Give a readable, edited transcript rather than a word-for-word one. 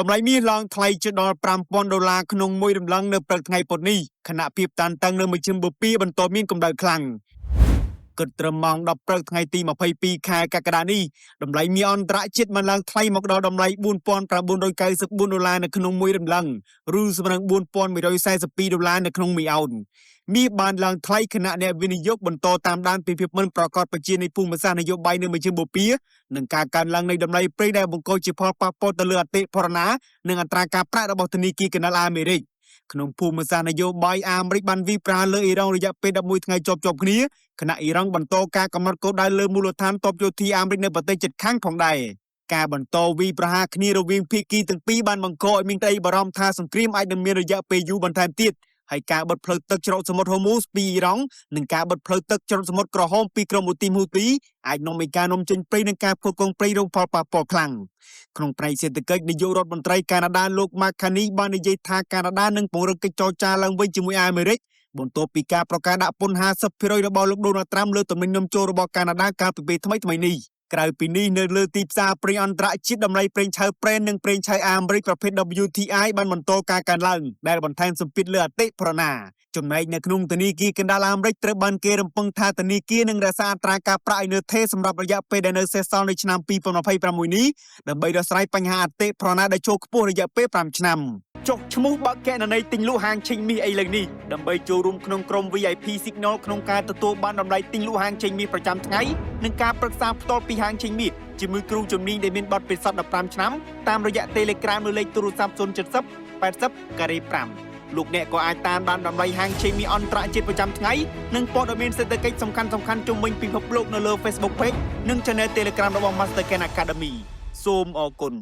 តម្លៃមាសឡើងថ្លៃជិតដល់$5,000ក្នុងមួយរំលឹងនៅព្រឹកថ្ងៃពុធនេះខណៈភាពតានតឹងនៅមជ្ឈមបូព៌ាបន្តមានកម្ដៅខ្លាំងគិតត្រឹមម៉ោង10ព្រឹកថ្ងៃទី22ខែកក្កដានេះតម្លៃមាសអន្តរជាតិបានឡើងថ្លៃមកដល់តម្លៃ$4,994នៅក្នុងមួយរំលឹងឬស្មើនឹង$4,142នៅក្នុងមួយអោនមាសបានឡើងថ្លៃខណៈអ្នកវិនិយោគបន្តតាមដានពីភាពមិនប្រកបប្រជានៃភូមិសាស្ត្រនយោបាយនៅមជ្ឈមបូព៌ានិងការកើនឡើងនៃតម្លៃប្រេងដែលបង្កជាផលប៉ះពាល់ទៅលើអតិផរណានិងអត្រាការប្រាក់របស់ធនាគារកណ្ដាលអាមេរិកក្នុងភូមិសាស្ត្រនយោបាយអាមេរិកបានវាយប្រហារលើអ៊ីរ៉ង់រយៈពេល11ថ្ងៃជាប់ៗគ្នាខណៈអ៊ីរ៉ង់បន្តការកំណត់គោលដៅលើមូលដ្ឋានទ័ពយោធាអាមេរិកនៅប្រទេសជិតខាងផងដែរការបន្តវាយប្រហារគ្នារវាងភាគីទាំងពីរបានបង្កឲ្យមានក្តីបារម្ភថាសង្គ្រាមអាចនឹងមានរយៈពេលយូរបន្ថែមទៀតហើយការបិទផ្លូវទឹកច្រកសមុទ្រហូមូសពីអ៊ីរ៉ង់និងការបិទផ្លូវទឹកច្រកសមុទ្រក្រហមពីក្រុមហ៊ូទីមហ៊ូទីអាចនាំឲ្យការនាំចេញប្រេងនិងការផ្គត់ផ្គង់ប្រេងរងផលប៉ះពាល់ខ្លាំងក្នុងផ្នែកសេដ្ឋកិច្ចនាយករដ្ឋមន្ត្រីកាណាដាលោក Mark Carney បាននិយាយថាកាណាដានឹងពង្រឹងកិច្ចចរចាឡើងវិញជាមួយអាមេរិកបន្ទាប់ពីការប្រកាសដាក់ពន្ធ 50% របស់លោក Donald Trump លើទំនិញនាំចូលរបស់កាណាដាកាលពីពេលថ្មីៗនេះក្រៅពីនេះនៅលើទីផ្សារប្រេងអន្តរជាតិតម្លៃប្រេងឆៅប្រេននិងប្រេងឆៅអាមេរិកប្រភេទ WTI បានបន្តការកើនឡើងដែលបន្ថែមសម្ពាធលើអតិផរណាចំណែកនៅក្នុងធនាគារកណ្ដាលអាមេរិកត្រូវបានគេរំពឹងថាធនាគារនឹងរក្សាអត្រាការប្រាក់ឲ្យនៅថេរសម្រាប់រយៈពេលដែលនៅសេសសល់នៅឆ្នាំ2026នេះដើម្បីដោះស្រាយបញ្ហាអតិផរណាដែលចូលខ្ពស់រយៈពេល5ឆ្នាំចុះឈ្មោះបើកគណនីទិញលក់ហាងឆេងមាសអីលើកនេះដើម្បីចូលរួមក្នុងក្រុម VIP Signal ក្នុងការទទួលបានតម្លៃទិញលក់ហាងឆេងមាសប្រចាំថ្ងៃនិងការប្រឹក្សាផ្ទាល់ពីហាងឆេងមាសជាមួយគ្រូជំនាញដែលមានបទពិសោធន៍15ឆ្នាំតាមរយៈ Telegram ឬលេខទូរស័ព្ទ070 80 5លោកអ្នកក៏អាចតាមដានតម្លៃហាងឆេងមាសអន្តរជាតិប្រចាំថ្ងៃនិងព័ត៌មានសេដ្ឋកិច្ចសំខាន់ៗជុំវិញពិភពលោកនៅលើ Facebook Page និង Channel Telegram របស់ Master Ken Academy សូមអរគុណ